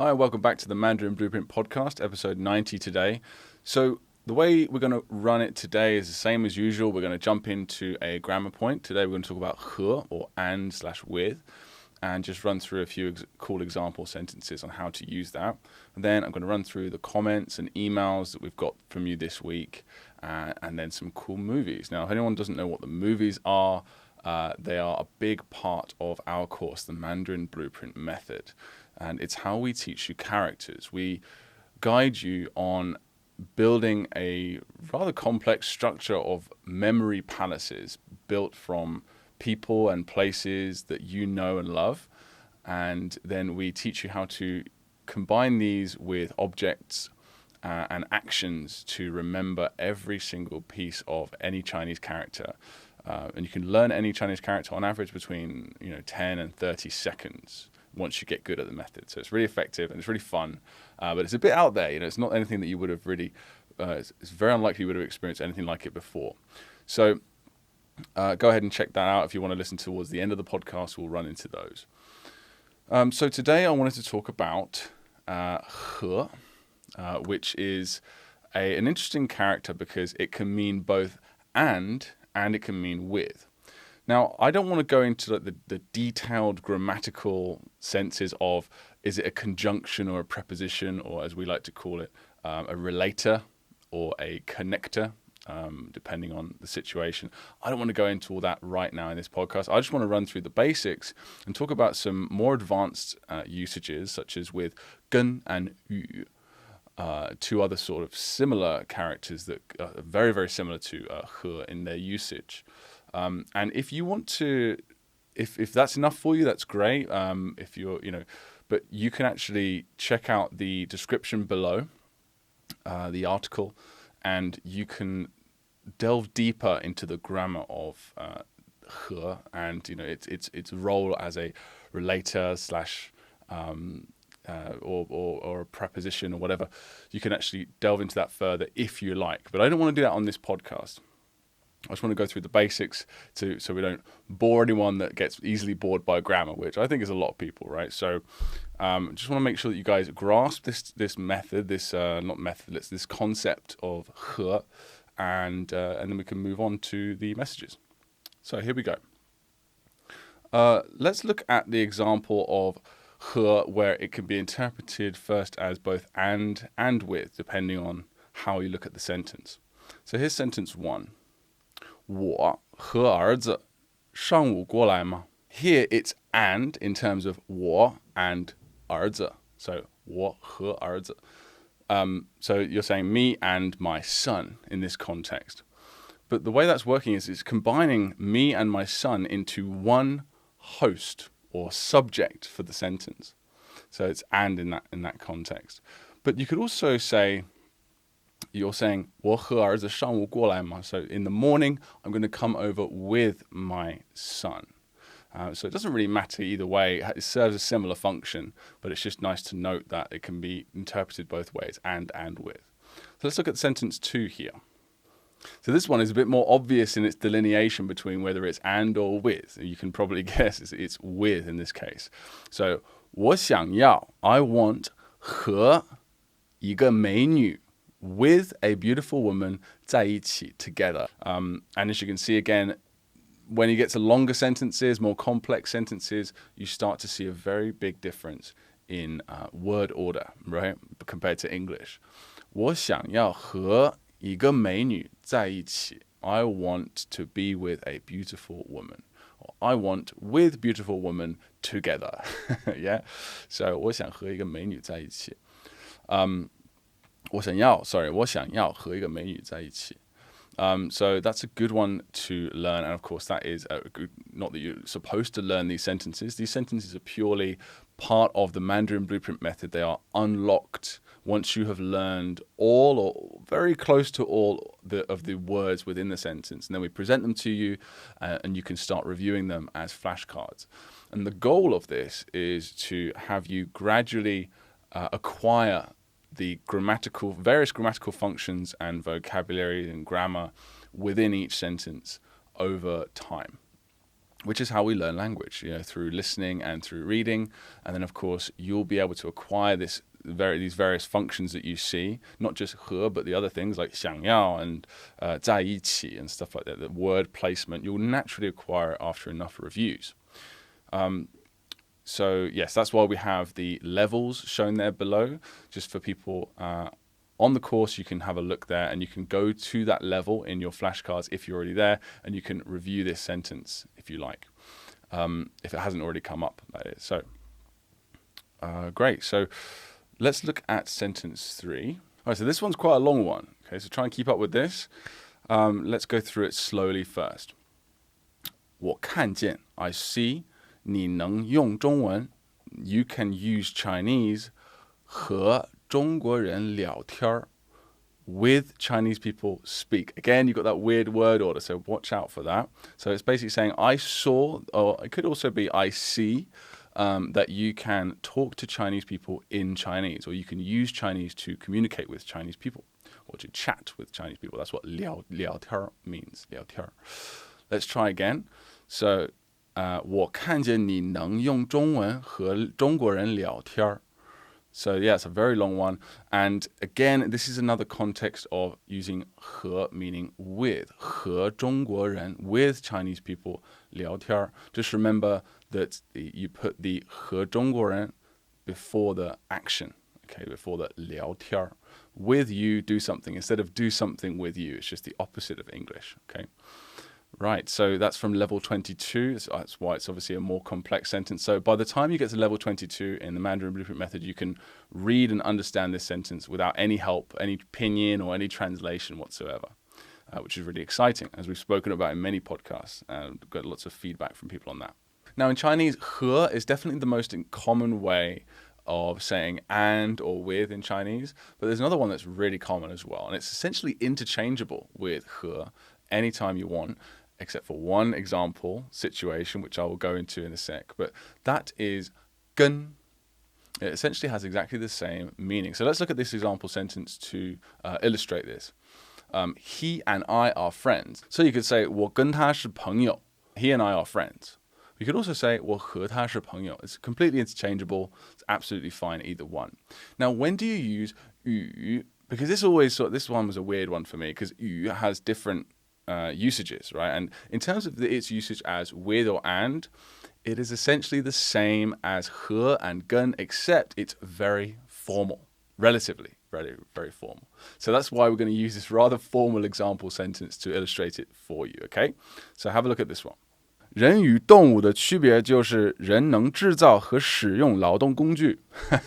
Hi, and welcome back to the Mandarin Blueprint Podcast, episode 90 today. So the way we're going to run it today is the same as usual. We're going to jump into a grammar point. Today we're going to talk about 和 or and/with, and just run through a few cool example sentences on how to use that. And then I'm going to run through the comments and emails that we've got from you this week, and then some cool movies. Now, if anyone doesn't know what the movies are, they are a big part of our course, the Mandarin Blueprint Method. And it's how we teach you characters. We guide you on building a rather complex structure of memory palaces built from people and places that you know and love. And then we teach you how to combine these with objects and actions to remember every single piece of any Chinese character. And you can learn any Chinese character on average between 10 and 30 seconds once you get good at the method. So it's really effective and it's really fun, but it's a bit out there. It's not anything that you would have really, it's very unlikely you would have experienced anything like it before. So go ahead and check that out. If you want to listen towards the end of the podcast, we'll run into those. So today I wanted to talk about 和, which is an interesting character because it can mean both and it can mean with. Now, I don't want to go into the detailed grammatical senses of is it a conjunction or a preposition, or as we like to call it, a relator or a connector, depending on the situation. I don't want to go into all that right now in this podcast. I just want to run through the basics and talk about some more advanced usages, such as with 跟 and 语, two other sort of similar characters that are very, very similar to 和 in their usage. And if you want to, if that's enough for you, that's great. If you're, but you can actually check out the description below, the article, and you can delve deeper into the grammar of 和 and its role as a relator slash or a preposition or whatever. You can actually delve into that further if you like. But I don't want to do that on this podcast. I just want to go through the basics so we don't bore anyone that gets easily bored by grammar, which I think is a lot of people, right? So just want to make sure that you guys grasp this method, this concept of 和, and then we can move on to the messages. So here we go. Let's look at the example of 和, where it can be interpreted first as both and with, depending on how you look at the sentence. So here's sentence 1. 我和儿子上午过来吗? Here it's and in terms of 我 and 儿子. So 我和儿子. So you're saying me and my son in this context. But the way that's working is it's combining me and my son into one host or subject for the sentence. So it's and in that context. But you could also say, you're saying 我和儿子上午过来吗? So in the morning, I'm going to come over with my son. So it doesn't really matter either way. It serves a similar function, but it's just nice to note that it can be interpreted both ways, and with. So let's look at sentence 2 here. So this one is a bit more obvious in its delineation between whether it's and or with. You can probably guess it's with in this case. So 我想要, I want 和一个美女 with a beautiful woman 在一起 together. And as you can see again, when you get to longer sentences, more complex sentences, you start to see a very big difference in word order, right, compared to English. 我想要和一个美女在一起. I want to be with a beautiful woman. Or I want with beautiful woman together. Yeah? So 我想和一个美女在一起. 我想要和一个美女在一起. So that's a good one to learn. And of course, that is not that you're supposed to learn these sentences. These sentences are purely part of the Mandarin Blueprint Method. They are unlocked once you have learned all or very close to all of the words within the sentence. And then we present them to you and you can start reviewing them as flashcards. And the goal of this is to have you gradually acquire the various grammatical functions and vocabulary and grammar within each sentence over time. which is how we learn language, through listening and through reading. And then, of course, you'll be able to acquire these various functions that you see, not just 和, but the other things like 想要 and 在一起 and stuff like that, the word placement. You'll naturally acquire it after enough reviews. So, yes, that's why we have the levels shown there below, just for people on the course. You can have a look there and you can go to that level in your flashcards if you're already there, and you can review this sentence if you like, if it hasn't already come up, that is. So, great. So, let's look at sentence 3. All right, so this one's quite a long one. Okay, so try and keep up with this. Let's go through it slowly first. 我看见, I see. 你能用中文, you can use Chinese, 和中国人聊天, with Chinese people speak. Again, you've got that weird word order, so watch out for that. So it's basically saying I saw, or it could also be I see, that you can talk to Chinese people in Chinese, or you can use Chinese to communicate with Chinese people, or to chat with Chinese people. That's what 聊天 means, 聊天. Let's try again. So, 我看见你能用中文和中国人聊天. So yeah, it's a very long one. And again, this is another context of using 和 meaning with. 和中国人, with Chinese people, 聊天. Just remember that you put the 和中国人 before the action. Okay, before the 聊天. With you, do something. Instead of do something with you, it's just the opposite of English. Okay. Right, so that's from level 22. That's why it's obviously a more complex sentence. So by the time you get to level 22 in the Mandarin Blueprint Method, you can read and understand this sentence without any help, any pinyin or any translation whatsoever, which is really exciting, as we've spoken about in many podcasts. We've got lots of feedback from people on that. Now in Chinese, 和 is definitely the most common way of saying and or with in Chinese, but there's another one that's really common as well, and it's essentially interchangeable with 和 anytime you want, except for one example situation, which I will go into in a sec. But that is 跟. It essentially has exactly the same meaning. So let's look at this example sentence to illustrate this. He and I are friends. So you could say 我跟他是朋友. He and I are friends. You could also say 我和他是朋友. It's completely interchangeable. It's absolutely fine, either one. Now, when do you use 语? Because this one was a weird one for me, because 语 has different usages, right? And in terms of its usage as with or and, it is essentially the same as 和 and 跟, except it's very formal, relatively very, very formal. So that's why we're going to use this rather formal example sentence to illustrate it for you, okay? So have a look at this one. 人与动物的区别就是人能制造和使用劳动工具.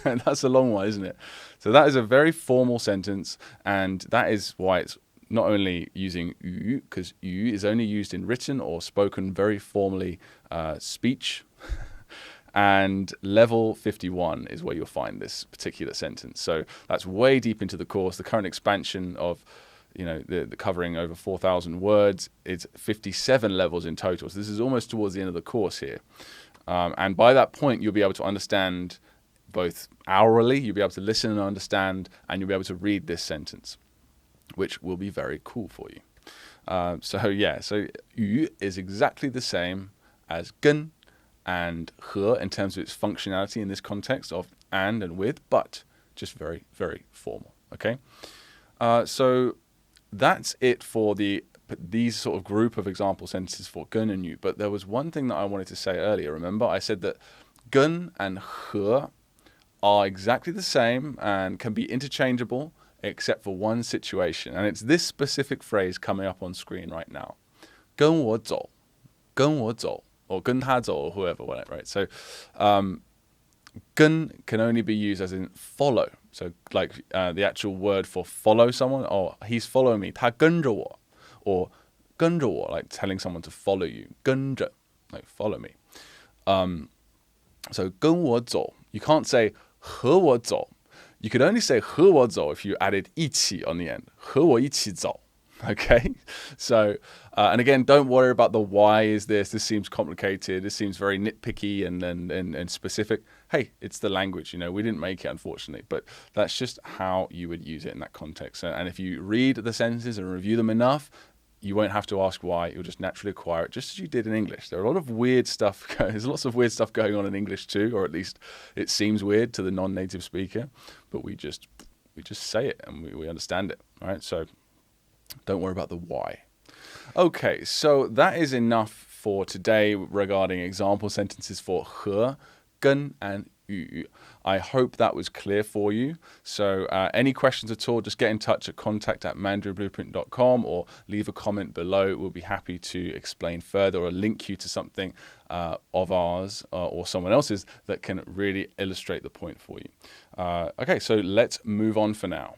That's a long one, isn't it? So that is a very formal sentence, and that is why it's not only using 语, because 语 is only used in written or spoken very formally speech. And level 51 is where you'll find this particular sentence. So that's way deep into the course. The current expansion of, the covering over 4,000 words, it's 57 levels in total. So this is almost towards the end of the course here. And by that point, you'll be able to understand both orally, you'll be able to listen and understand, and you'll be able to read this sentence, which will be very cool for you. So 语 is exactly the same as 跟 and 和 in terms of its functionality in this context of and with, but just very, very formal. Okay, so that's it for these sort of group of example sentences for 跟 and 语. But there was one thing that I wanted to say earlier. Remember, I said that 跟 and 和 are exactly the same and can be interchangeable, except for one situation, and it's this specific phrase coming up on screen right now. 跟我走, 跟我走, or 跟他走, or whoever, right? So, 跟 can only be used as in follow. So, like the actual word for follow someone, or he's following me, 他跟着我, or 跟着我, like telling someone to follow you, 跟着, like follow me. So 跟我走, you can't say 和我走. You could only say 和我走 if you added 一起 on the end. 和我一起走. Okay? So, and again, don't worry about the why is this. This seems complicated. This seems very nitpicky and specific. Hey, it's the language, we didn't make it, unfortunately. But that's just how you would use it in that context. And if you read the sentences and review them enough, you won't have to ask why. You'll just naturally acquire it, just as you did in English. There are a lot of weird stuff. There's lots of weird stuff going on in English too, or at least it seems weird to the non-native speaker. But we just say it and we understand it, right? So don't worry about the why. Okay, so that is enough for today regarding example sentences for 和, 跟, and 语. I hope that was clear for you. So any questions at all, just get in touch at contact@mandarinblueprint.com or leave a comment below. We'll be happy to explain further or link you to something of ours or someone else's that can really illustrate the point for you. Okay, so let's move on for now.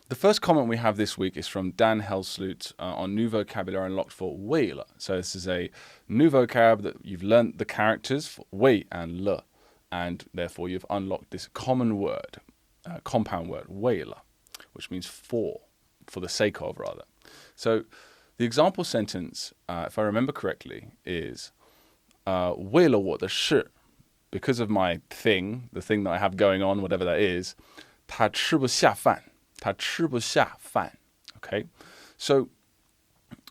The first comment we have this week is from Dan Helsloot on new vocabulary unlocked for 为了. So this is a new vocab that you've learnt the characters for 为 and 了, and therefore you've unlocked this common word, compound word, 为了, which means for the sake of, rather. So the example sentence, if I remember correctly, is 为了我的事, because of my thing, the thing that I have going on, whatever that is, 他吃不下饭. 他吃不下饭. Okay, so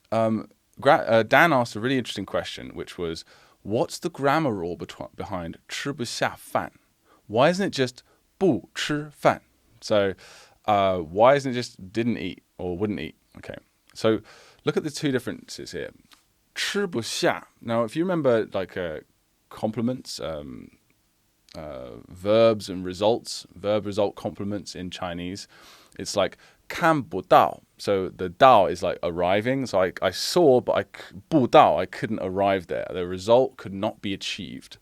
Dan asked a really interesting question, which was, what's the grammar rule behind 吃不下饭? Why isn't it just 不吃饭? So why isn't it just didn't eat or wouldn't eat? Okay, so look at the two differences here. 吃不下. Now, if you remember like complements, verbs and results, verb-result complements in Chinese, it's like 看不到. So the 到 is like arriving. So I saw, but 不到, I couldn't arrive there. The result could not be achieved.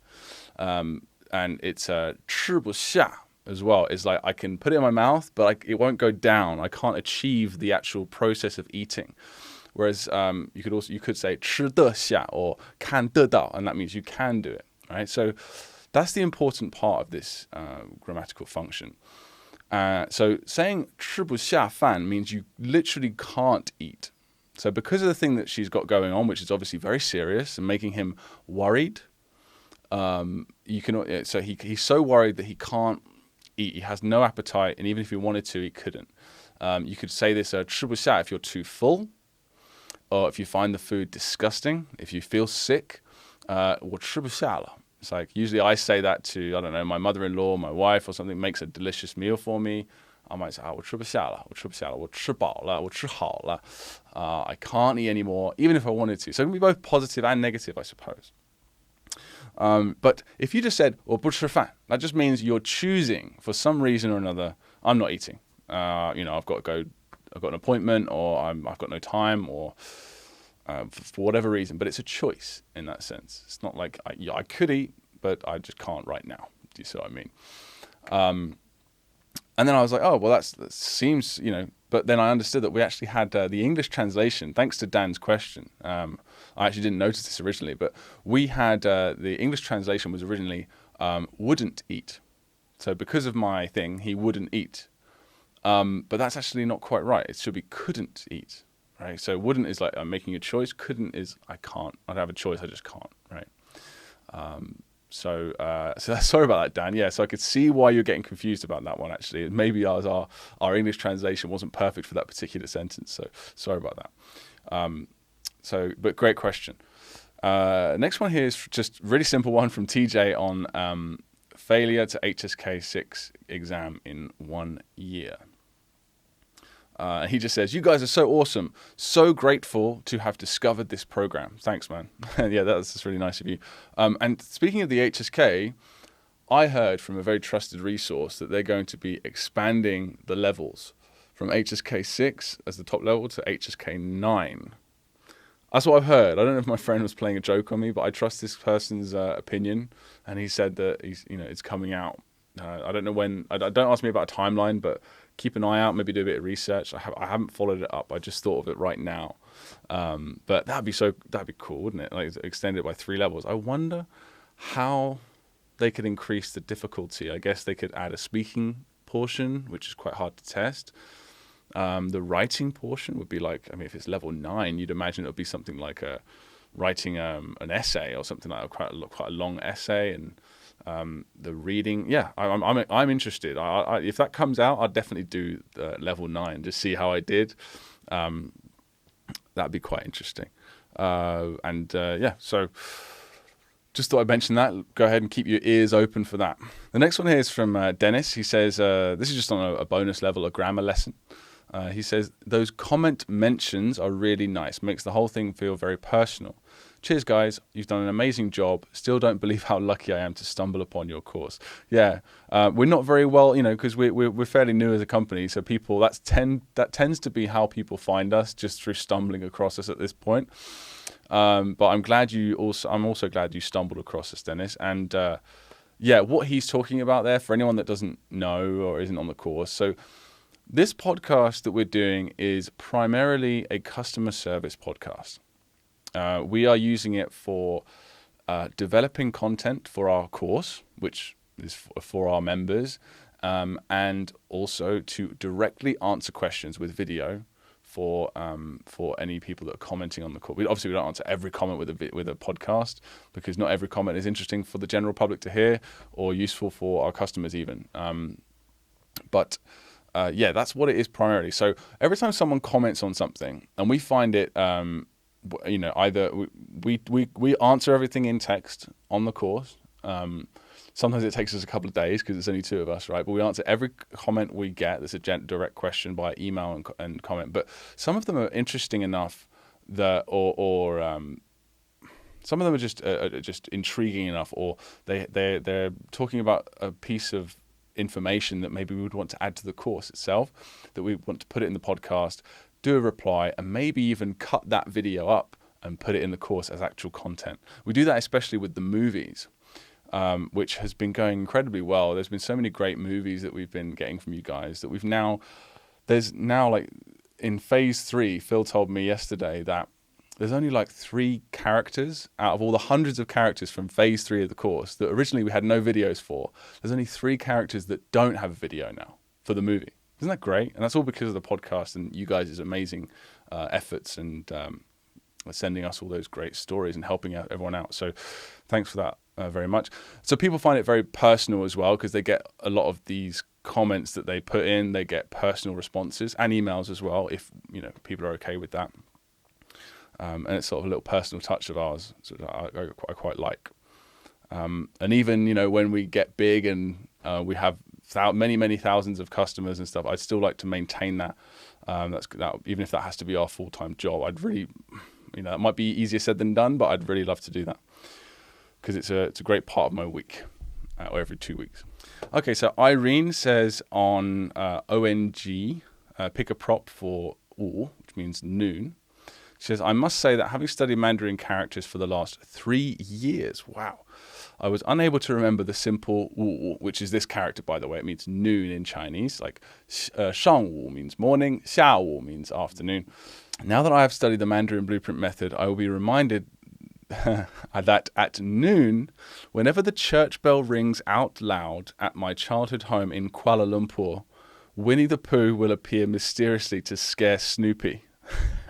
And it's 吃不下 as well. It's like I can put it in my mouth, but it won't go down. I can't achieve the actual process of eating. Whereas you could say 吃得下 or 看得到, and that means you can do it, right? So that's the important part of this grammatical function. So saying 吃不下饭 means you literally can't eat. So because of the thing that she's got going on, which is obviously very serious and making him worried, so he's so worried that he can't eat. He has no appetite, and even if he wanted to, he couldn't. You could say this 吃不下 if you're too full, or if you find the food disgusting, if you feel sick, 我吃不下了. It's like, usually I say that to, I don't know, my mother-in-law, my wife or something, makes a delicious meal for me. I might say, 我吃不下了, 我吃不下了, 我吃饱了, 我吃好了. I can't eat anymore, even if I wanted to. So it can be both positive and negative, I suppose. But if you just said, 我不吃饭, that just means you're choosing, for some reason or another, I'm not eating. I've got an appointment, or I've got no time, or for whatever reason, but it's a choice in that sense. It's not like I could eat, but I just can't right now. Do you see what I mean? And then I was like, oh, well, that seems, but then I understood that we actually had the English translation, thanks to Dan's question. I actually didn't notice this originally, but we had the English translation was originally wouldn't eat. So because of my thing, he wouldn't eat. But that's actually not quite right. It should be couldn't eat. Right, so wouldn't is like I'm making a choice. Couldn't is I can't. I don't have a choice. I just can't. Right. So sorry about that, Dan. Yeah. So I could see why you're getting confused about that one. Actually, maybe our English translation wasn't perfect for that particular sentence. So sorry about that. But great question. Next one here is just really simple one from TJ on failure to HSK 6 exam in 1 year. He just says, you guys are so awesome. So grateful to have discovered this program. Thanks, man. Yeah, that's really nice of you. And speaking of the HSK, I heard from a very trusted resource that they're going to be expanding the levels from HSK 6 as the top level to HSK 9. That's what I've heard. I don't know if my friend was playing a joke on me, but I trust this person's opinion. And he said that it's coming out. I don't know when. Don't ask me about a timeline, but keep an eye out. Maybe do a bit of research. I haven't followed it up. I just thought of it right now. But that'd be cool, wouldn't it? Like extend it by 3 levels. I wonder how they could increase the difficulty. I guess they could add a speaking portion, which is quite hard to test. The writing portion would be like, if it's level 9, you'd imagine it would be something like writing an essay or something like quite a long essay, and the reading. Yeah, I'm interested. If that comes out, I'll definitely do level 9, just see how I did. that'd be quite interesting. So just thought I'd mention that. Go ahead and keep your ears open for that. The next one here is from Dennis. He says, this is just on a bonus level, a grammar lesson. He says, those comment mentions are really nice. Makes the whole thing feel very personal. Cheers, guys. You've done an amazing job. Still don't believe how lucky I am to stumble upon your course. Yeah, we're not very well, because we're fairly new as a company. So people, that tends to be how people find us, just through stumbling across us at this point. But I'm also glad you stumbled across us, Dennis. And what he's talking about there, for anyone that doesn't know or isn't on the course. So this podcast that we're doing is primarily a customer service podcast. We are using it for developing content for our course, which is for our members, and also to directly answer questions with video for any people that are commenting on the course. We don't answer every comment with a podcast, because not every comment is interesting for the general public to hear or useful for our customers even. But that's what it is primarily. So every time someone comments on something and we find it, either we answer everything in text on the course. Sometimes it takes us a couple of days because it's only two of us, right? But we answer every comment we get. There's a direct question by email and comment. But some of them are interesting enough that, or some of them are just intriguing enough, or they're talking about a piece of information that maybe we would want to add to the course itself, that we want to put it in the podcast, do a reply, and maybe even cut that video up and put it in the course as actual content. We do that especially with the movies, which has been going incredibly well. There's been so many great movies that we've been getting from you guys that there's now like in phase 3, Phil told me yesterday that there's only like 3 characters out of all the hundreds of characters from phase 3 of the course that originally we had no videos for. There's only 3 characters that don't have a video now for the movie. Isn't that great? And that's all because of the podcast and you guys' amazing efforts and sending us all those great stories and helping everyone out. So thanks for that very much. So people find it very personal as well, because they get a lot of these comments that they put in. They get personal responses and emails as well, if people are okay with that. And it's sort of a little personal touch of ours, so I quite like. And even when we get big and we have many thousands of customers and stuff, I'd still like to maintain that. That even if that has to be our full-time job, I'd really, it might be easier said than done, but I'd really love to do that, because it's a great part of my week, or every 2 weeks. Okay, so Irene says on ONG, pick a prop for wu, which means noon. She says, I must say that having studied Mandarin characters for the last 3 years, wow, I was unable to remember the simple wu, which is this character, by the way. It means noon in Chinese. Like shàngwǔ means morning, xiàwǔ means afternoon. Now that I have studied the Mandarin Blueprint Method, I will be reminded that at noon, whenever the church bell rings out loud at my childhood home in Kuala Lumpur, Winnie the Pooh will appear mysteriously to scare Snoopy.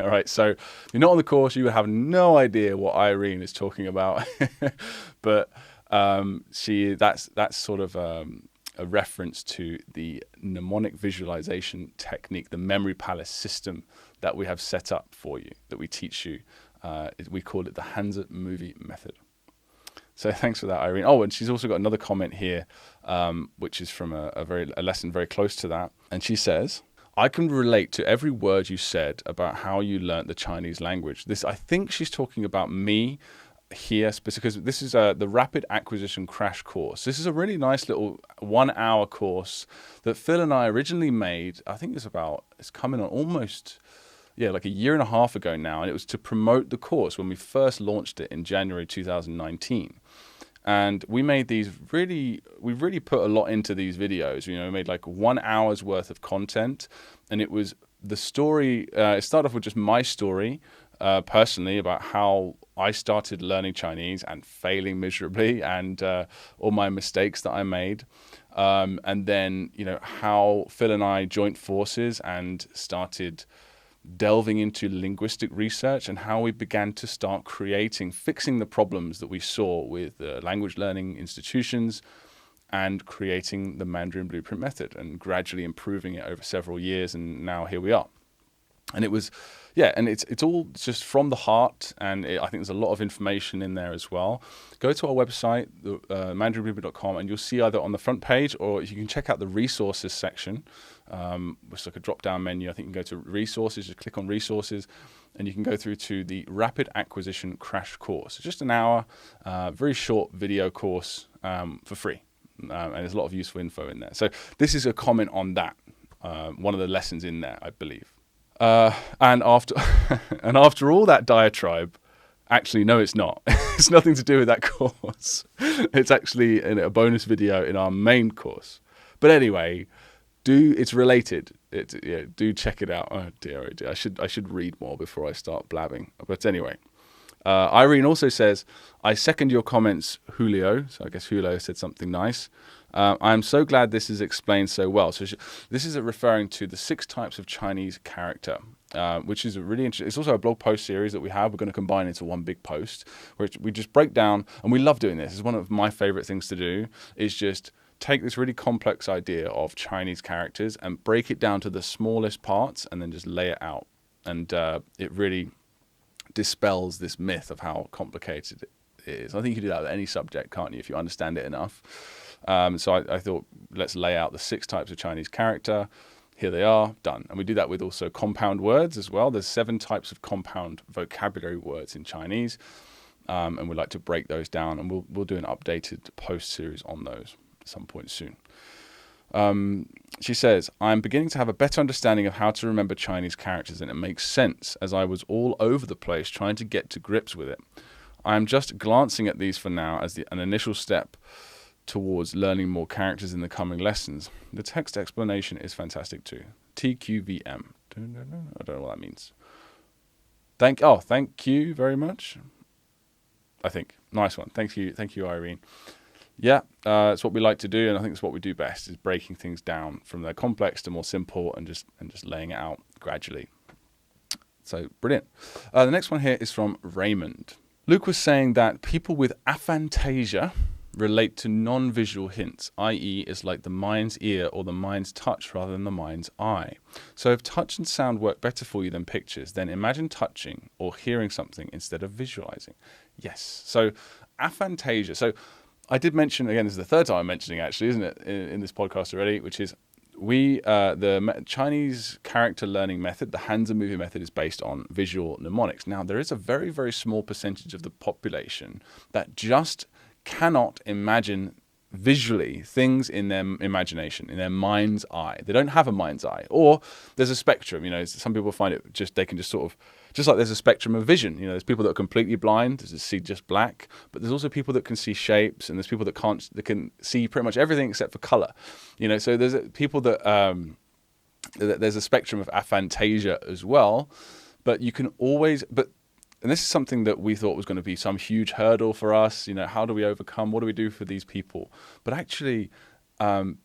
All right, so if you're not on the course, you would have no idea what Irene is talking about. But that's sort of a reference to the mnemonic visualization technique, the memory palace system that we have set up for you, that we teach you. We call it the Hansa movie method. So thanks for that, Irene. Oh, and she's also got another comment here, which is from a lesson very close to that. And she says, I can relate to every word you said about how you learnt the Chinese language. I think she's talking about me here, because this is the Rapid Acquisition Crash Course. This is a really nice little 1-hour course that Phil and I originally made. I think it's coming on almost, like a year and a half ago now. And it was to promote the course when we first launched it in January 2019. And we made we really put a lot into these videos. We made like 1 hour's worth of content. And it was the story, it started off with just my story, personally, about how I started learning Chinese and failing miserably, and all my mistakes that I made. And then, how Phil and I joined forces and started delving into linguistic research, and how we began to start fixing the problems that we saw with language learning institutions, and creating the Mandarin Blueprint Method, and gradually improving it over several years. And now here we are. And it was, and it's all just from the heart, and I think there's a lot of information in there as well. Go to our website, mandarinblueprint.com, and you'll see either on the front page, or you can check out the resources section, which is like a drop-down menu. I think you can go to resources, just click on resources, and you can go through to the Rapid Acquisition Crash Course. It's just an hour, very short video course for free, and there's a lot of useful info in there. So this is a comment on that, one of the lessons in there, I believe. And after all that diatribe, actually, no, it's not. It's nothing to do with that course. It's actually in a bonus video in our main course. But anyway, it's related. Do check it out. Oh dear. I should read more before I start blabbing. But anyway, Irene also says, I second your comments, Julio. So I guess Julio said something nice. I'm so glad this is explained so well. So this is referring to the 6 types of Chinese character, which is a really interesting. It's also a blog post series that we have. We're going to combine into one big post, which we just break down, and we love doing this. It's one of my favorite things to do, is just take this really complex idea of Chinese characters and break it down to the smallest parts, and then just lay it out. And it really dispels this myth of how complicated it is. I think you can do that with any subject, can't you, if you understand it enough. So I thought, let's lay out the 6 types of Chinese character. Here they are, done. And we do that with also compound words as well. There's 7 types of compound vocabulary words in Chinese, and we'd like to break those down, and we'll do an updated post series on those at some point soon. She says, I'm beginning to have a better understanding of how to remember Chinese characters, and it makes sense, as I was all over the place trying to get to grips with it. I am just glancing at these for now as an initial step towards learning more characters in the coming lessons. The text explanation is fantastic too. TQVM. I don't know what that means. Thank you very much. I think. Nice one. Thank you, Irene. Yeah, it's what we like to do, and I think it's what we do best, is breaking things down from the complex to more simple and just laying it out gradually. So, brilliant. The next one here is from Raymond. Luke was saying that people with aphantasia relate to non-visual hints, i.e. is like the mind's ear or the mind's touch rather than the mind's eye. So if touch and sound work better for you than pictures, then imagine touching or hearing something instead of visualizing. Yes. So aphantasia. So I did mention, again, this is the 3rd time I'm mentioning actually, isn't it, in this podcast already, which is the Chinese character learning method, the Hanzi movie method, is based on visual mnemonics. Now, there is a very, very small percentage of the population that just cannot imagine visually things in their imagination, in their mind's eye. They don't have a mind's eye. Or there's a spectrum. Some people find it they can just sort of, just like there's a spectrum of vision. There's people that are completely blind, that see just black, but there's also people that can see shapes, and there's people that can see pretty much everything except for color. So there's people that there's a spectrum of aphantasia as well, but you can always, and this is something that we thought was going to be some huge hurdle for us. How do we overcome? What do we do for these people? But actually,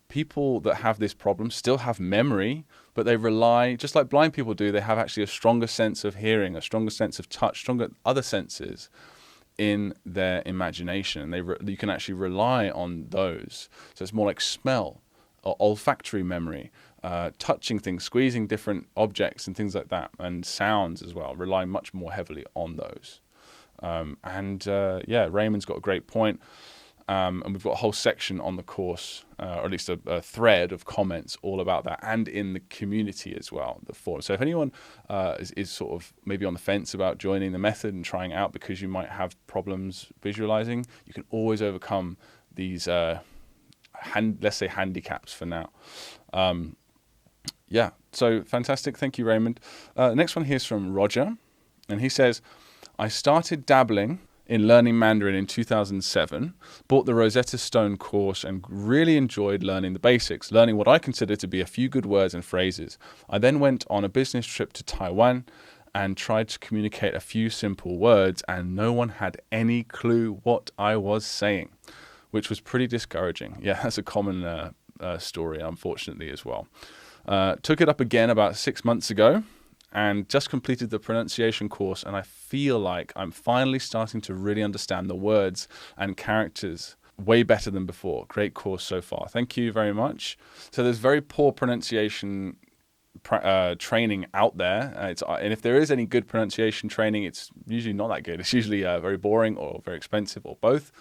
people that have this problem still have memory, but they rely, just like blind people do, they have actually a stronger sense of hearing, a stronger sense of touch, stronger other senses in their imagination. You can actually rely on those. So it's more like smell or olfactory memory. Touching things, squeezing different objects and things like that, and sounds as well, rely much more heavily on those. Raymond's got a great point. And we've got a whole section on the course, or at least a thread of comments all about that, and in the community as well, the forum. So if anyone is sort of maybe on the fence about joining the method and trying it out because you might have problems visualizing, you can always overcome these, let's say, handicaps for now. So fantastic. Thank you, Raymond. The next one here is from Roger, and he says, I started dabbling in learning Mandarin in 2007, bought the Rosetta Stone course and really enjoyed learning the basics, learning what I consider to be a few good words and phrases. I then went on a business trip to Taiwan and tried to communicate a few simple words, and no one had any clue what I was saying, which was pretty discouraging. Yeah, that's a common story, unfortunately, as well. Took it up again about 6 months ago and just completed the pronunciation course, and I feel like I'm finally starting to really understand the words and characters way better than before. Great course so far. Thank you very much. So there's very poor pronunciation training out there. And if there is any good pronunciation training, it's usually not that good. It's usually very boring or very expensive or both.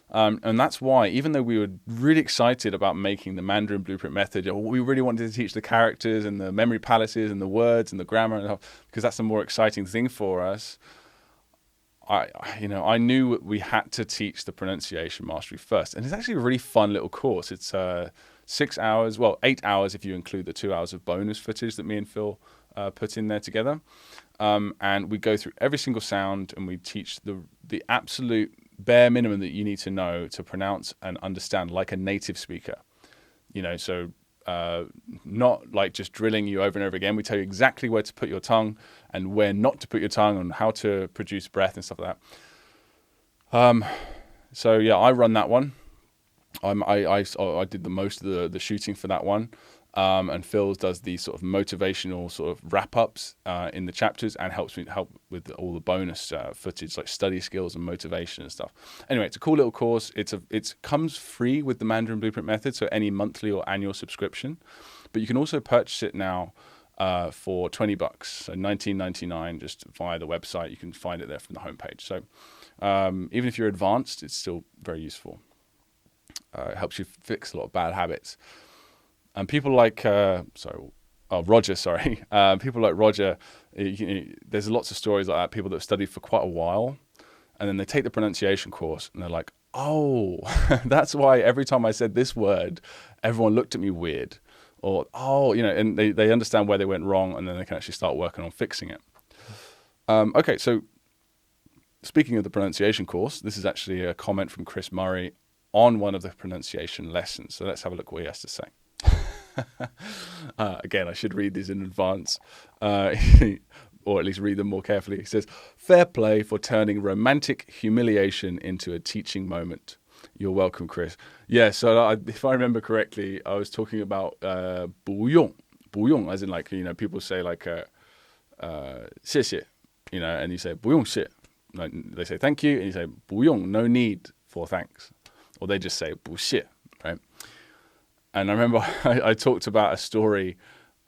And that's why, even though we were really excited about making the Mandarin Blueprint Method, we really wanted to teach the characters and the memory palaces and the words and the grammar, because that's a more exciting thing for us. I knew we had to teach the pronunciation mastery first. And it's actually a really fun little course. It's 6 hours, 8 hours if you include the 2 hours of bonus footage that me and Phil put in there together. And we go through every single sound, and we teach the absolute bare minimum that you need to know to pronounce and understand like a native speaker. So not like just drilling you over and over again. We tell you exactly where to put your tongue and where not to put your tongue, and how to produce breath and stuff like that. So yeah, I run that one. I did the most of the shooting for that one. And Phil does the sort of motivational sort of wrap-ups in the chapters, and help with all the bonus footage like study skills and motivation and stuff. Anyway, it's a cool little course. It comes free with the Mandarin Blueprint Method, so any monthly or annual subscription. But you can also purchase it now for $20, so $19.99 just via the website. You can find it there from the homepage. So even if you're advanced, it's still very useful. It helps you fix a lot of bad habits. And people like Roger, people like Roger, there's lots of stories like that, people that have studied for quite a while, and then they take the pronunciation course, and they're like, oh, that's why every time I said this word, everyone looked at me weird. Or, and they understand where they went wrong, and then they can actually start working on fixing it. Okay, so speaking of the pronunciation course, this is actually a comment from Chris Murray on one of the pronunciation lessons. So let's have a look what he has to say. Again, I should read these in advance, or at least read them more carefully. He says, fair play for turning romantic humiliation into a teaching moment. You're welcome, Chris. Yeah, so if I remember correctly, I was talking about 不用, as in like, people say like 谢谢, and you say 不用谢. Like they say thank you, and you say 不用, no need for thanks. Or they just say 不谢, right? And I remember I talked about a story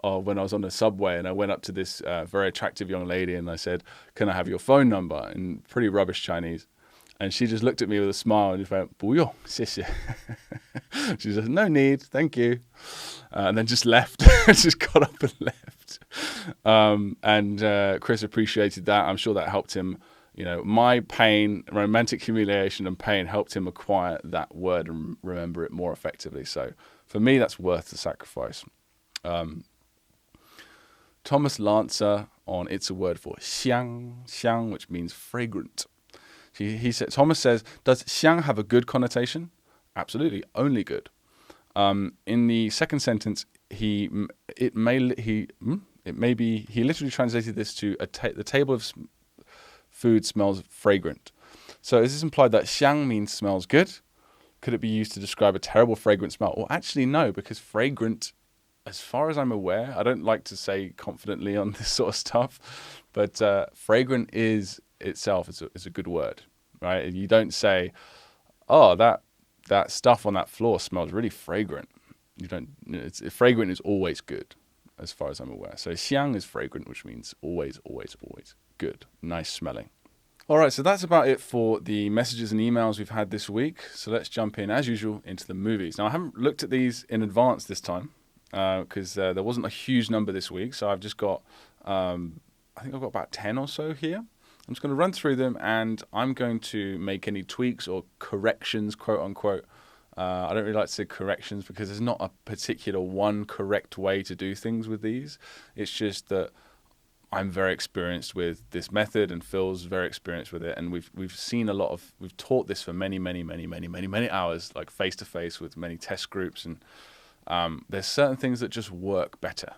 of when I was on the subway, and I went up to this very attractive young lady, and I said, can I have your phone number? In pretty rubbish Chinese. And she just looked at me with a smile and just went, 不用, 谢谢. She said, no need, thank you. And then just left, just got up and left. And Chris appreciated that. I'm sure that helped him. My pain, romantic humiliation and pain helped him acquire that word and remember it more effectively. So for me, that's worth the sacrifice. Thomas Lancer on It's a Word for xiang, which means fragrant. Thomas says, does xiang have a good connotation? Absolutely, only good. In the second sentence, he literally translated this to the table of food smells fragrant. So is this implied that xiang means smells good? Could it be used to describe a terrible fragrant smell? Well, actually, no, because fragrant, as far as I'm aware, I don't like to say confidently on this sort of stuff, but fragrant is itself is a good word, right? You don't say, oh, that stuff on that floor smells really fragrant. You don't. Fragrant is always good, as far as I'm aware. So xiang is fragrant, which means always, always, always good, nice smelling. All right, so that's about it for the messages and emails we've had this week. So let's jump in, as usual, into the movies. Now, I haven't looked at these in advance this time because there wasn't a huge number this week. So I've just got, I think I've got about 10 or so here. I'm just going to run through them, and I'm going to make any tweaks or corrections, quote unquote. I don't really like to say corrections because there's not a particular one correct way to do things with these. It's just that I'm very experienced with this method, and Phil's very experienced with it, and we've taught this for many hours, like face to face with many test groups, and there's certain things that just work better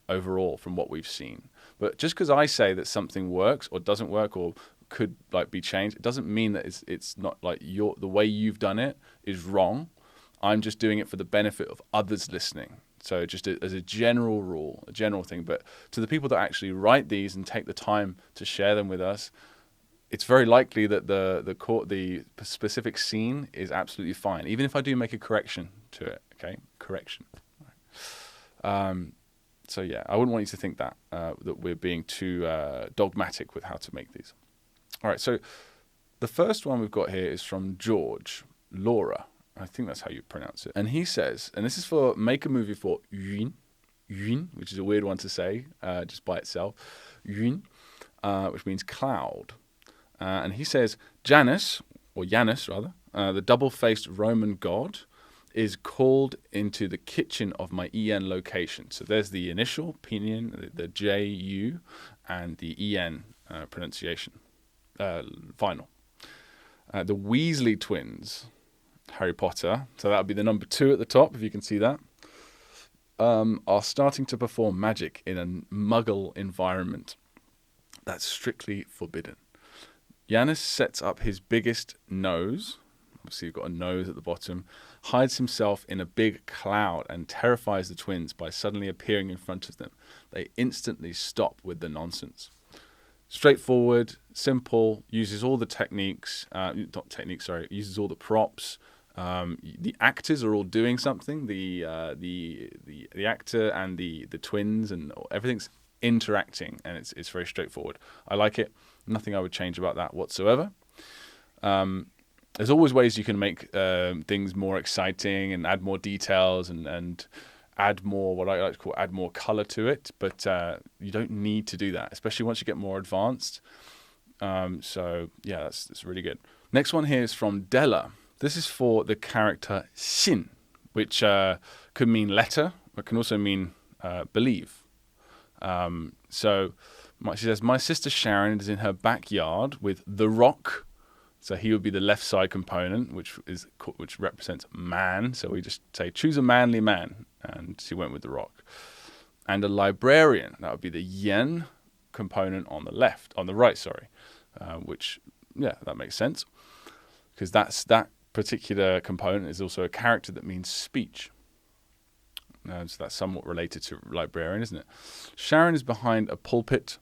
overall from what we've seen. But just because I say that something works or doesn't work or could like be changed, it doesn't mean that it's not like the way you've done it is wrong. I'm just doing it for the benefit of others listening. So just as a general rule, a general thing. But to the people that actually write these and take the time to share them with us, it's very likely that the specific scene is absolutely fine, even if I do make a correction to it. Okay, correction. So yeah, I wouldn't want you to think that we're being too dogmatic with how to make these. All right, so the first one we've got here is from George Laura. I think that's how you pronounce it. And he says, and this is for make a movie for yun, which is a weird one to say just by itself, yun, which means cloud. And he says, Janus, or Janus rather, the double-faced Roman god, is called into the kitchen of my en location. So there's the initial, pinyin, the ju, and the en pronunciation, final. The Weasley twins, Harry Potter, so that would be the number 2 at the top, if you can see that, are starting to perform magic in a muggle environment. That's strictly forbidden. Janus sets up his biggest nose, obviously you've got a nose at the bottom, hides himself in a big cloud and terrifies the twins by suddenly appearing in front of them. They instantly stop with the nonsense. Straightforward, simple, uses all the techniques, uses all the props. The actors are all doing something. The actor and the twins and everything's interacting, and it's very straightforward. I like it. Nothing I would change about that whatsoever. There's always ways you can make things more exciting and add more details and add more, what I like to call add more color to it, but you don't need to do that, especially once you get more advanced. So yeah, that's really good. Next one here is from Della. This is for the character Xin, which could mean letter, but can also mean believe. So she says, my sister Sharon is in her backyard with the rock. So he would be the left side component, which represents man. So we just say, choose a manly man. And she went with the rock. And a librarian, that would be the yen component on the right, which, yeah, that makes sense. Because that particular component is also a character that means speech. So that's somewhat related to librarian, isn't it? Sharon is behind a pulpit,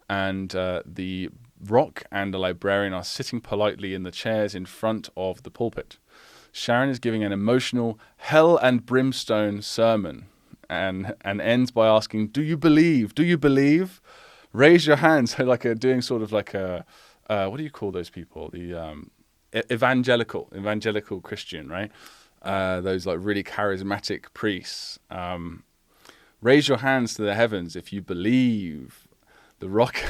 and the rock and the librarian are sitting politely in the chairs in front of the pulpit. Sharon is giving an emotional hell and brimstone sermon and ends by asking, do you believe? Do you believe? Raise your hands. Doing sort of like a, what do you call those people? The evangelical Christian, right? Those like really charismatic priests. Raise your hands to the heavens if you believe. The rock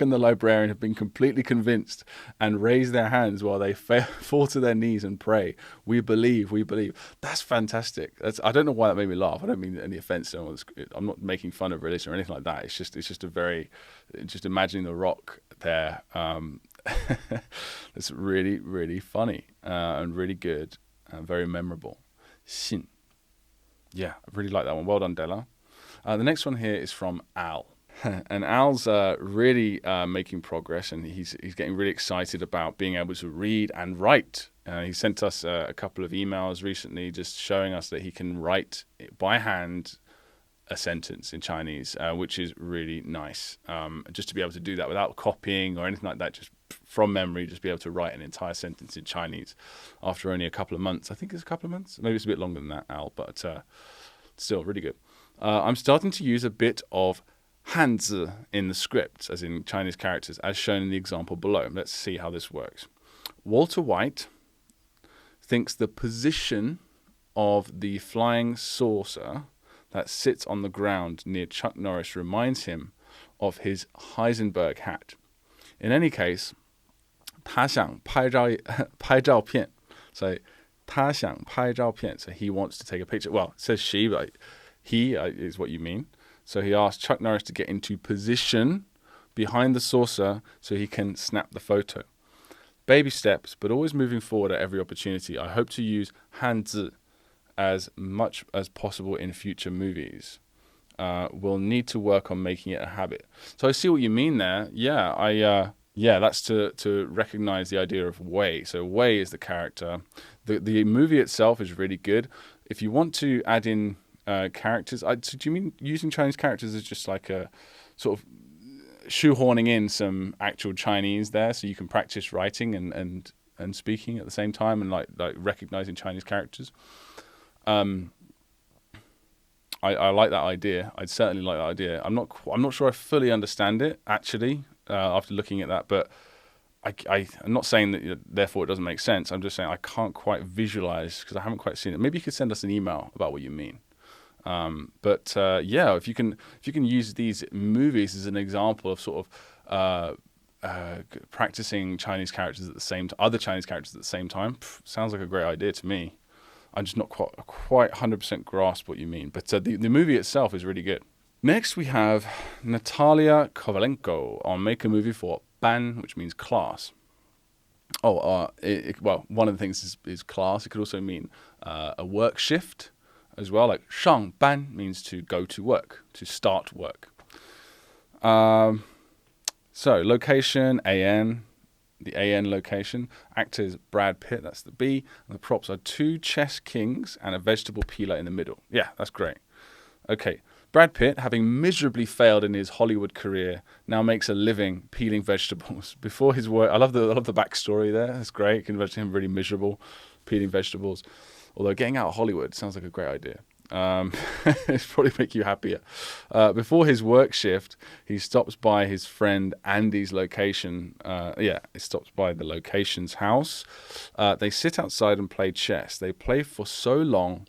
and the librarian have been completely convinced and raise their hands while they fall to their knees and pray. We believe, we believe. That's fantastic. I don't know why that made me laugh. I don't mean any offense. I'm not making fun of religion or anything like that. It's just imagining the rock there. It's really, really funny and really good and very memorable. Xin. Yeah, I really like that one. Well done, Della. The next one here is from Al. And Al's really making progress, and he's getting really excited about being able to read and write. He sent us a couple of emails recently just showing us that he can write by hand a sentence in Chinese, which is really nice. Just to be able to do that without copying or anything like that, just from memory, just be able to write an entire sentence in Chinese after only a couple of months. I think it's a couple of months. Maybe it's a bit longer than that, Al, but still really good. I'm starting to use a bit of hanzi in the script, as in Chinese characters, as shown in the example below. Let's see how this works. Walter White thinks the position of the flying saucer that sits on the ground near Chuck Norris reminds him of his Heisenberg hat. In any case, 他想拍照片. So 他想拍照片. So he wants to take a picture. Well, it says she, but he is what you mean. So he asked Chuck Norris to get into position behind the saucer so he can snap the photo. Baby steps, but always moving forward at every opportunity. I hope to use hanzi as much as possible in future movies. We'll need to work on making it a habit. So I see what you mean there. Yeah, that's to recognize the idea of Wei. So Wei is the character. The movie itself is really good. If you want to add in characters, so do you mean using Chinese characters as just like a sort of shoehorning in some actual Chinese there so you can practice writing and speaking at the same time and like recognizing Chinese characters? I I like that idea. I'd certainly like that idea. I'm not sure I fully understand it actually after looking at that, but I'm not saying that therefore it doesn't make sense. I'm just saying I can't quite visualize because I haven't quite seen it. Maybe you could send us an email about what you mean. If you can use these movies as an example of sort of practicing Chinese characters at the same time, other Chinese characters at the same time, sounds like a great idea to me. I'm just not quite 100% grasp what you mean, but the movie itself is really good. Next, we have Natalia Kovalenko on Make a Movie for Ban, which means class. One of the things is class. It could also mean a work shift as well. Like 上班 means to go to work, to start work. So location, AN, the AN location. Actors, Brad Pitt, that's the B. And the props are 2 chess kings and a vegetable peeler in the middle. Yeah, that's great. Okay. Brad Pitt, having miserably failed in his Hollywood career, now makes a living peeling vegetables. Before his work, I love the backstory there. That's great. You can imagine him really miserable peeling vegetables. Although getting out of Hollywood sounds like a great idea. It's probably make you happier. Before his work shift, he stops by his friend Andy's location. He stops by the location's house. They sit outside and play chess. They play for so long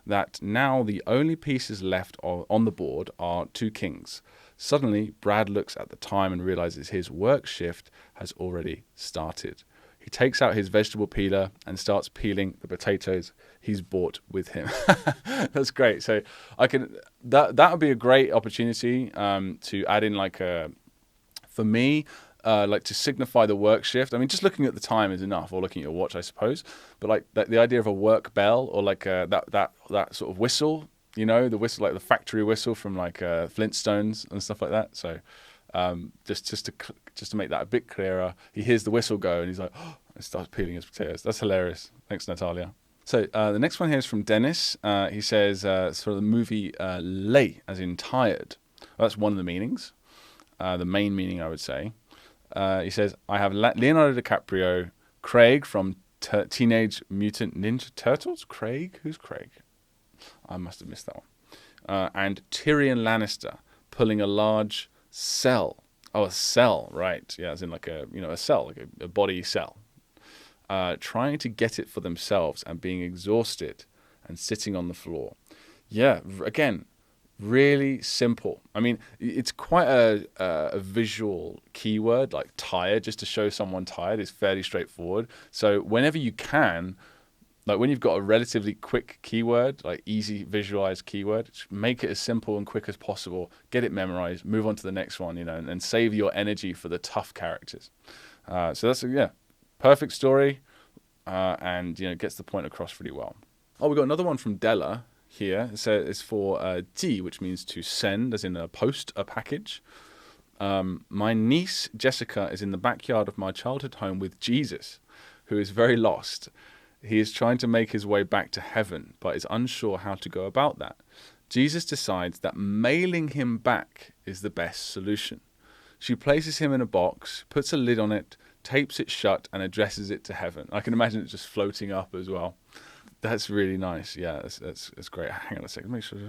that now the only pieces left on the board are 2 kings. Suddenly, Brad looks at the time and realizes his work shift has already started. He takes out his vegetable peeler and starts peeling the potatoes he's brought with him. That's great. So that would be a great opportunity to add in for me, to signify the work shift. I mean, just looking at the time is enough, or looking at your watch, I suppose. But the idea of a work bell, or that sort of whistle, the whistle, like the factory whistle from Flintstones and stuff like that. So just to make that a bit clearer, he hears the whistle go and he's like, oh, and starts peeling his potatoes. That's hilarious. Thanks, Natalia. So the next one here is from Dennis. He says, sort of the movie lei, as in tired. Well, that's one of the meanings. The main meaning, I would say. He says, I have Leonardo DiCaprio, Craig from Teenage Mutant Ninja Turtles. Craig? Who's Craig? I must have missed that one. And Tyrion Lannister pulling a large cell. Oh, a cell, right. Yeah, as in a cell, like a body cell. Trying to get it for themselves and being exhausted and sitting on the floor. Yeah, again, really simple. I mean, it's quite a visual keyword, like tired, just to show someone tired is fairly straightforward. So whenever you can, when you've got a relatively quick keyword, like easy visualized keyword, make it as simple and quick as possible, get it memorized, move on to the next one, and save your energy for the tough characters. So that's perfect story, and gets the point across really well. Oh, we got another one from Della here. It's for Ji, which means to send, as in post a package. My niece Jessica is in the backyard of my childhood home with Jesus, who is very lost. He is trying to make his way back to heaven, but is unsure how to go about that. Jesus decides that mailing him back is the best solution. She places him in a box, puts a lid on it, tapes it shut, and addresses it to heaven. I can imagine it just floating up as well. That's really nice. Yeah, that's great. Hang on a second. Make sure.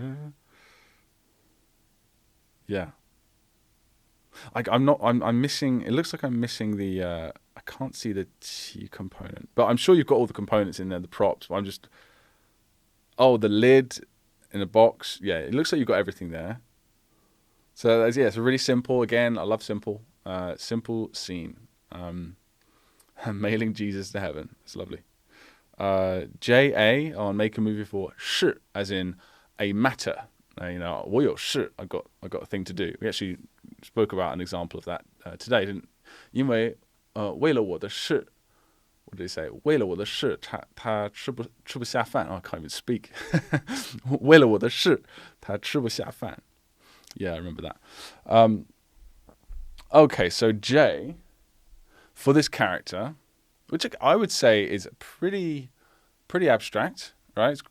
Yeah. I'm missing. It looks like I'm missing the. I can't see the T component, but I'm sure you've got all the components in there, the props. But the lid in a box. Yeah, it looks like you've got everything there. So it's really simple. Again, I love simple. Simple scene. Mailing Jesus to heaven. It's lovely. JA on Make a Movie for 事, as in a matter. 我有事, I got a thing to do. We actually spoke about an example of that today, didn't? 因为为了我的事, what did he say? 为了我的事, 他吃不下饭. Oh, I can't even speak. 为了我的事, 他吃不下饭. Yeah, I remember that. Okay, so J, for this character, which I would say is pretty abstract, right? It's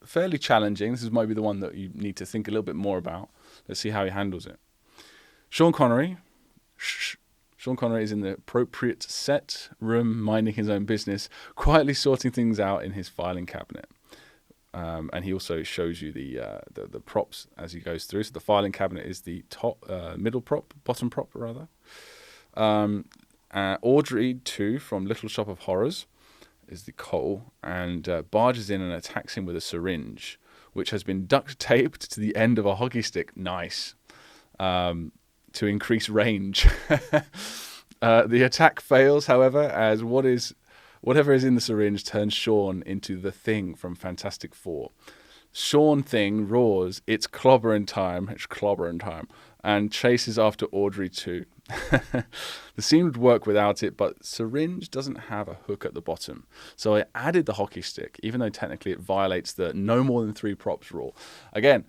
fairly challenging. This might be the one that you need to think a little bit more about. Let's see how he handles it. Sean Connery is in the appropriate set room, minding his own business, quietly sorting things out in his filing cabinet. And he also shows you the props as he goes through. So the filing cabinet is the bottom prop rather. Audrey 2 from Little Shop of Horrors is the coal, and barges in and attacks him with a syringe, which has been duct taped to the end of a hockey stick. Nice. To increase range. The attack fails, however, as whatever is in the syringe turns Sean into the Thing from Fantastic Four. Sean Thing roars, it's clobbering time, and chases after Audrey too. The scene would work without it, but syringe doesn't have a hook at the bottom. So I added the hockey stick, even though technically it violates the no more than 3 props rule. Again,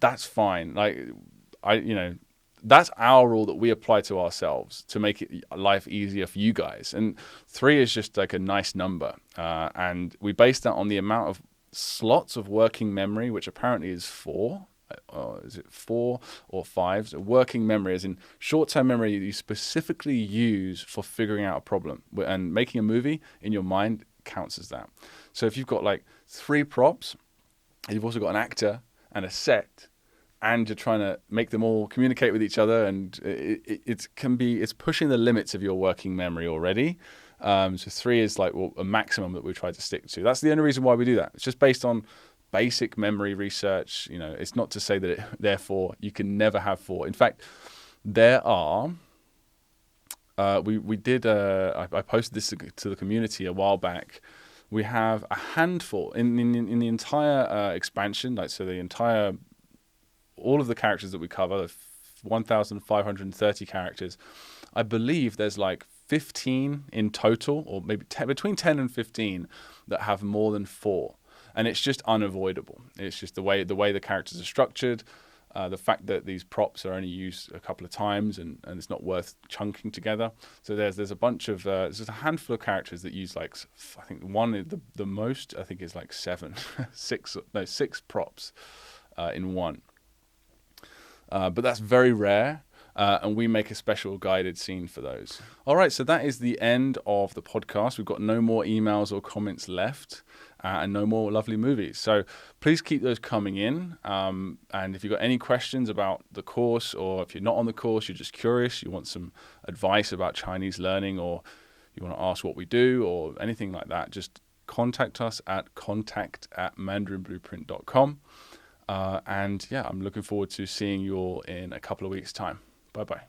that's fine. That's our rule that we apply to ourselves to make life easier for you guys. And 3 is just like a nice number. And we base that on the amount of slots of working memory, which apparently is 4. Is it 4 or 5? So working memory, as in short-term memory you specifically use for figuring out a problem. And making a movie in your mind counts as that. So if you've got like 3 props, and you've also got an actor and a set, and you're trying to make them all communicate with each other, and it's pushing the limits of your working memory already. So 3 is like a maximum that we try to stick to. That's the only reason why we do that. It's just based on basic memory research. It's not to say that therefore you can never have 4. In fact, there are. I posted this to the community a while back. We have a handful in the entire expansion, all of the characters that we cover, 1,530 characters. I believe there's like 15 in total, or maybe between 10 and 15 that have more than 4. And it's just unavoidable. It's just the way the characters are structured, the fact that these props are only used a couple of times, and it's not worth chunking together. So there's a bunch of there's just a handful of characters that use I think the most I think is like 6 props in one. But that's very rare, and we make a special guided scene for those. All right, so that is the end of the podcast. We've got no more emails or comments left, and no more lovely movies. So please keep those coming in. And if you've got any questions about the course, or if you're not on the course, you're just curious, you want some advice about Chinese learning, or you want to ask what we do, or anything like that, just contact us at contact@mandarinblueprint.com. And I'm looking forward to seeing you all in a couple of weeks' time. Bye-bye.